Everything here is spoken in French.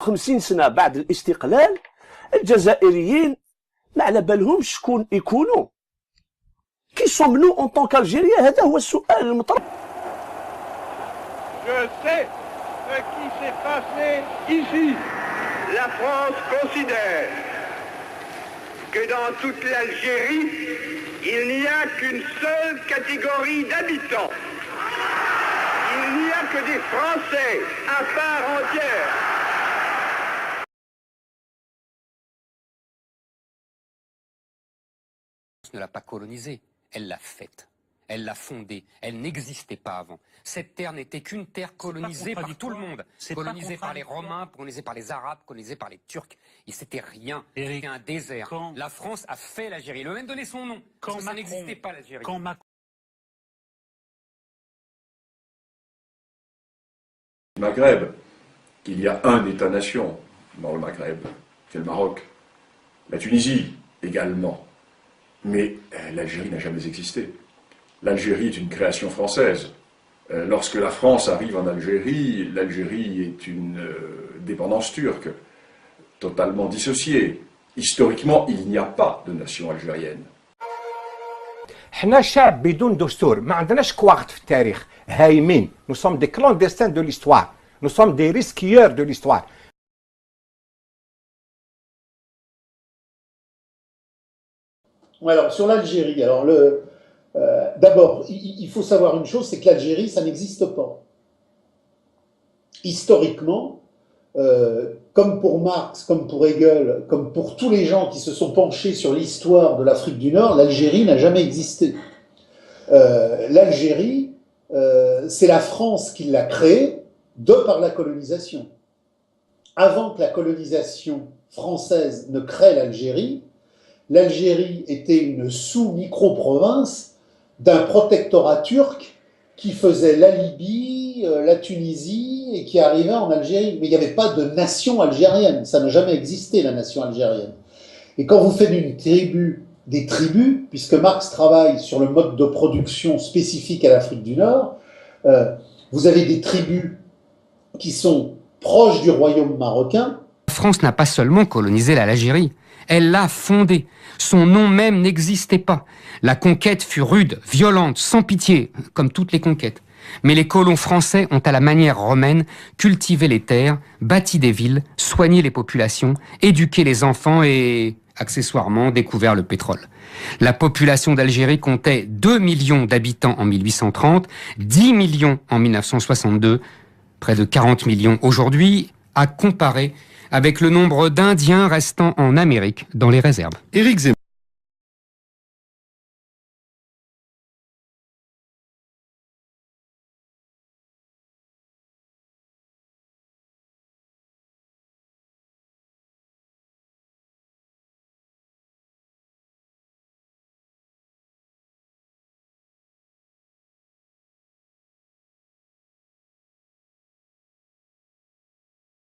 50 سنة بعد الاستقلال الجزائريين ما على بالهمش شكون يكونوا كي سومنو اون طون كالجيريا. هذا هو السؤال المطروح. Je sais ce qui s'est passé ici. La France considère que dans toute l'Algérie, il n'y a qu'une seule catégorie d'habitants. Il n'y a que des Français à part entière. Ne l'a pas colonisée, elle l'a faite. Elle l'a fondée. Elle n'existait pas avant. Cette terre n'était qu'une terre colonisée par tout le monde. Colonisée par les Romains, colonisée par les Arabes, colonisée par les Turcs. Et c'était rien. C'était un désert. La France a fait l'Algérie. Elle a même donné son nom. Parce que ça n'existait pas l'Algérie. Maghreb, il y a un État-nation dans le Maghreb, c'est le Maroc. La Tunisie également. Mais l'Algérie n'a jamais existé. L'Algérie est une création française. Lorsque la France arrive en Algérie, l'Algérie est une dépendance turque, totalement dissociée. Historiquement, il n'y a pas de nation algérienne. حنا شعب بدون دستور، ما عندناش كواغد في التاريخ، هايمين. Nous sommes des clandestins de l'histoire. Nous sommes des risqueurs de l'histoire. Alors, sur l'Algérie, alors d'abord, il faut savoir une chose, c'est que l'Algérie, ça n'existe pas. Historiquement, comme pour Marx, comme pour Hegel, comme pour tous les gens qui se sont penchés sur l'histoire de l'Afrique du Nord, l'Algérie n'a jamais existé. L'Algérie, c'est la France qui l'a créée de par la colonisation. Avant que la colonisation française ne crée l'Algérie, l'Algérie était une sous-micro-province d'un protectorat turc qui faisait la Libye, la Tunisie et qui arrivait en Algérie. Mais il n'y avait pas de nation algérienne, ça n'a jamais existé la nation algérienne. Et quand vous faites d'une tribu des tribus, puisque Marx travaille sur le mode de production spécifique à l'Afrique du Nord, vous avez des tribus qui sont proches du royaume marocain. La France n'a pas seulement colonisé l'Algérie, elle l'a fondée. Son nom même n'existait pas. La conquête fut rude, violente, sans pitié, comme toutes les conquêtes. Mais les colons français ont, à la manière romaine, cultivé les terres, bâti des villes, soigné les populations, éduqué les enfants et, accessoirement, découvert le pétrole. La population d'Algérie comptait 2 millions d'habitants en 1830, 10 millions en 1962, près de 40 millions aujourd'hui, à comparer avec le nombre d'Indiens restant en Amérique dans les réserves. Éric Zemmour.